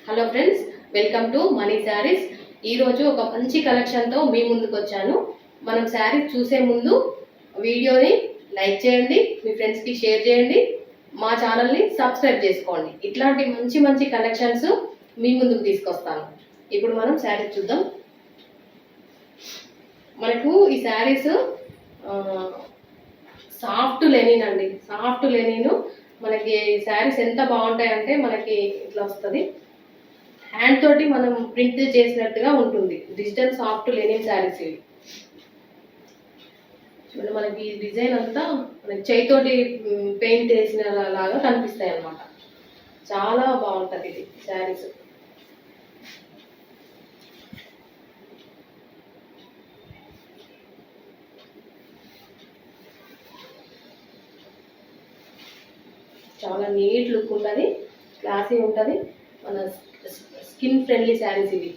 Hello friends, welcome to money saris. ఈరోజు ఒక మంచి కలెక్షన్తో మీ ముందుకు వచ్చాను. మనం శారీస్ చూసే ముందు వీడియోని లైక్ చేయండి, మీ ఫ్రెండ్స్కి షేర్ చేయండి, మా ఛానల్ని సబ్స్క్రైబ్ చేసుకోండి. ఇట్లాంటి మంచి మంచి కలెక్షన్స్ మీ ముందుకు తీసుకొస్తాను. ఇప్పుడు మనం శారీస్ చూద్దాం. మనకు ఈ శారీస్ సాఫ్ట్ లెనిన్ అండి. సాఫ్ట్ లెనిన్ మనకి శారీస్ ఎంత బాగుంటాయంటే మనకి ఇట్లా వస్తుంది, హ్యాండ్ తోటి మనం ప్రింట్ చేసినట్టుగా ఉంటుంది. డిజిటల్ సాఫ్ట్ లెనిన్ శారీస్ ఇవి. చూడండి, మనకి ఈ డిజైన్ అంతా మనకి చేయితోటి పెయింట్ వేసిన లాగా కనిపిస్తాయి అన్నమాట. చాలా బాగుంటుంది ఇది శారీస్. చాలా నీట్ లుక్ ఉంటుంది, క్లాసీ ఉంటుంది. మన స్కిన్ ఫ్రెండ్లీ శారీస్ ఇవి.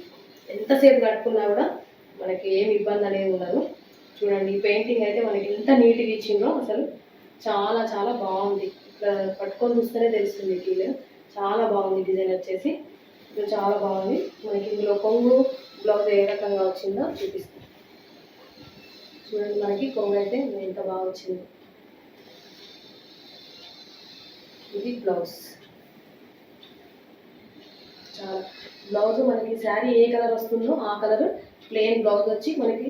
ఎంతసేపు కట్టుకున్నా కూడా మనకి ఏమి ఇబ్బంది అనేది ఉండదు. చూడండి, పెయింటింగ్ అయితే మనకి ఎంత నీట్గా ఇచ్చిందో అసలు చాలా చాలా బాగుంది. ఇట్లా పట్టుకొని చూస్తేనే తెలుస్తుంది ఫీల్. చాలా బాగుంది డిజైన్ వచ్చేసి. ఇది చాలా బాగుంది. మనకి ఇందులో కొంగు బ్లౌజ్ ఏ రకంగా వచ్చిందో చూపిస్తాం. చూడండి, మనకి కొంగు అయితే ఎంత బాగా వచ్చింది. ఇది బ్లౌజ్. చాలా బ్లౌజ్ మనకి శారీ ఏ కలర్ వస్తుందో ఆ కలర్ ప్లెయిన్ బ్లౌజ్ వచ్చి మనకి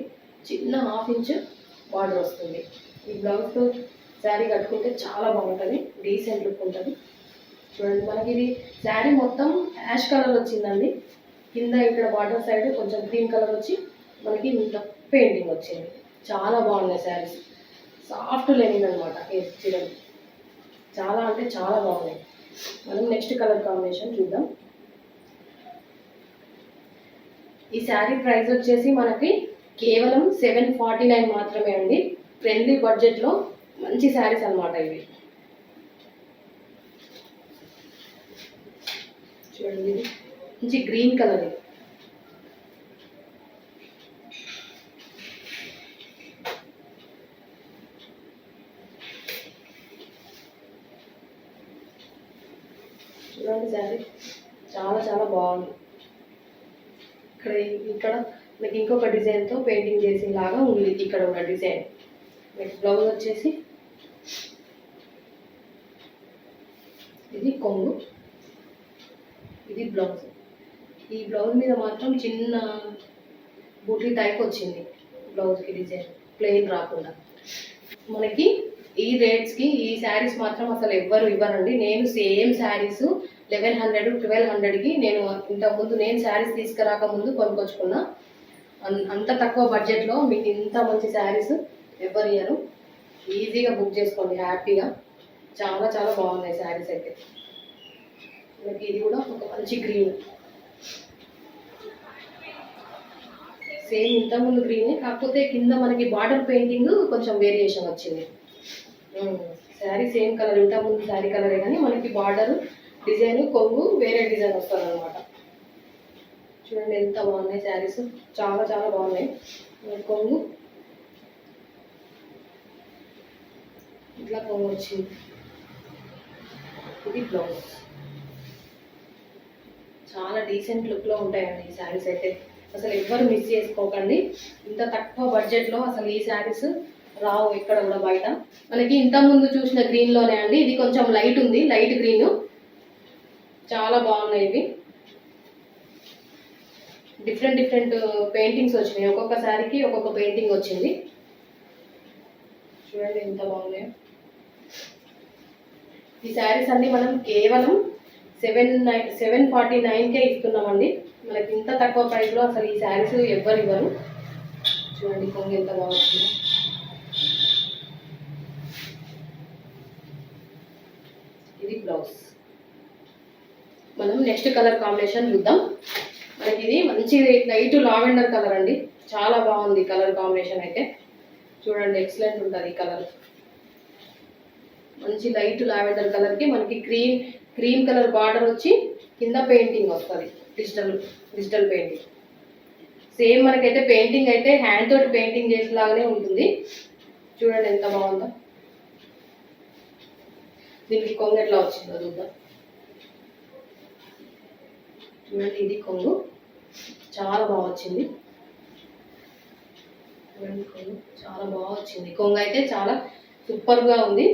చిన్న 1/2 ఇంచ్ బార్డర్ వస్తుంది. ఈ బ్లౌజ్తో శారీ కట్టుకుంటే చాలా బాగుంటుంది, డీసెంట్ లుక్ ఉంటుంది. చూడండి, మనకి ఇది శారీ మొత్తం యాష్ కలర్ వచ్చిందండి. కింద ఇక్కడ బార్డర్ సైడ్ కొంచెం గ్రీన్ కలర్ వచ్చి మనకి ఇంత పెయింటింగ్ వచ్చింది. చాలా బాగున్నాయి శారీస్. సాఫ్ట్ లెనిన్ అనమాట. చూడండి, చాలా అంటే చాలా బాగున్నాయి. మనం నెక్స్ట్ కలర్ కాంబినేషన్ చూద్దాం. ఈ శారీ ప్రైస్ వచ్చేసి మనకి కేవలం 749 మాత్రమే అండి. ఫ్రెండ్లీ బడ్జెట్లో మంచి శారీస్ అన్నమాట ఇవి. చూడండి, ఇది మంచి గ్రీన్ కలర్. చూడండి, శారీ చాలా చాలా బాగుంది. ఇక్కడ మీకు ఇంకొక డిజైన్తో పెయింటింగ్ చేసేలాగా ఉంది. ఇక్కడ ఉన్న డిజైన్ మీకు బ్లౌజ్ వచ్చేసి ఇది కొంగు, ఇది బ్లౌజ్. ఈ బ్లౌజ్ మీద మాత్రం చిన్న బూటీ టైప్ వచ్చింది బ్లౌజ్కి డిజైన్, ప్లెయిన్ రాకుండా. మనకి ఈ రేట్స్కి ఈ శారీస్ మాత్రం అసలు ఎవ్వరు ఇవ్వరండి. నేను సేమ్ శారీస్ 1100 1200కి నేను ఇంతకుముందు నేను శారీస్ తీసుకురాకముందు కొనుక్కొచ్చుకున్నా. అంత తక్కువ బడ్జెట్లో మీకు ఇంత మంచి శారీస్ ఎవ్వరు ఇయ్యరు. ఈజీగా బుక్ చేసుకోండి హ్యాపీగా. చాలా చాలా బాగున్నాయి శారీస్ అయితే. మనకి ఇది కూడా ఒక మంచి గ్రీన్, సేమ్ ఇంతకుముందు గ్రీనే, కాకపోతే కింద మనకి బార్డర్ పెయింటింగ్ కొంచెం వేరియేషన్ వచ్చింది. శారీ సేమ్ కలర్, ఇంతకుముందు శారీ కలరే కానీ మనకి బార్డర్ డిజైన్ కొంగు వేరే డిజైన్ వస్తుంది అనమాట. చూడండి, ఎంత బాగున్నాయి శారీస్. చాలా చాలా బాగున్నాయి. కొంగు ఇట్లా కొంగు వచ్చింది. ఇది బ్లౌజ్. చాలా డీసెంట్ లుక్లో ఉంటాయండి ఈ శారీస్ అయితే. అసలు ఎవ్వరు మిస్ చేసుకోకండి. ఇంత తక్కువ బడ్జెట్లో అసలు ఈ శారీస్ రావు ఇక్కడ కూడా బయట. మనకి ఇంతకుముందు చూసిన గ్రీన్లోనే అండి. ఇది కొంచెం లైట్ ఉంది, లైట్ గ్రీన్. చాలా బాగున్నాయి ఇవి. డిఫరెంట్ డిఫరెంట్ పెయింటింగ్స్ వచ్చినాయి. ఒక్కొక్క శారీకి ఒక్కొక్క పెయింటింగ్ వచ్చింది. చూడండి, ఎంత బాగున్నాయి ఈ శారీస్ అన్ని. మనం కేవలం 749కే ఇస్తున్నామండి. మనకి ఇంత తక్కువ ప్రైస్లో అసలు ఈ శారీస్ ఎవ్వరు ఇవ్వరు. చూడండి, కొంగు ఎంత బాగుంది. ఇది బ్లౌజ్. మనం నెక్స్ట్ కలర్ కాంబినేషన్ చూద్దాం. మనకి ఇది మంచి లైట్ లావెండర్ కలర్ అండి. చాలా బాగుంది కలర్ కాంబినేషన్ అయితే. చూడండి, ఎక్సలెంట్ ఉంటుంది ఈ కలర్. మంచి లైట్ లావెండర్ కలర్కి మనకి క్రీమ్ కలర్ బార్డర్ వచ్చి కింద పెయింటింగ్ వస్తుంది, డిజిటల్ పెయింటింగ్. సేమ్ మనకైతే పెయింటింగ్ అయితే హ్యాండ్ తోటి పెయింటింగ్ చేసేలాగానే ఉంటుంది. చూడండి, ఎంత బాగుందో. దీనికి కొంగు ఎట్లా వచ్చిందో చూద్దాం. చూడండి ఇది కొంగు చాలా బాగా వచ్చింది. చూడండి కొంగు చాలా బాగా వచ్చింది. కొంగు అయితే చాలా సూపర్గా ఉంది.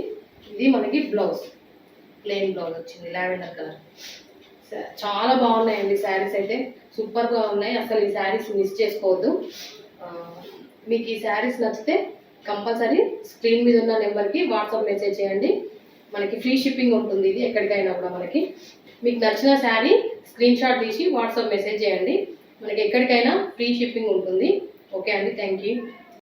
ఇది మనకి బ్లౌజ్, ప్లెయిన్ బ్లౌజ్ వచ్చింది లావెండర్ కలర్. చాలా బాగున్నాయండి శారీస్ అయితే, సూపర్గా ఉన్నాయి. అసలు ఈ శారీస్ మిస్ చేసుకోవద్దు. మీకు ఈ శారీస్ నచ్చితే కంపల్సరీ స్క్రీన్ మీద ఉన్న నెంబర్కి వాట్సాప్ మెసేజ్ చేయండి. మనకి ఫ్రీ షిప్పింగ్ ఉంటుంది. ఇది ఎక్కడికైనా కూడా మనకి మీకు నచ్చిన శారీ స్క్రీన్ షాట్ తీసి వాట్సాప్ మెసేజ్ చేయండి. మనకి ఎక్కడికైనా ఫ్రీ షిప్పింగ్ ఉంటుంది. ఓకే అండి, థ్యాంక్ యూ.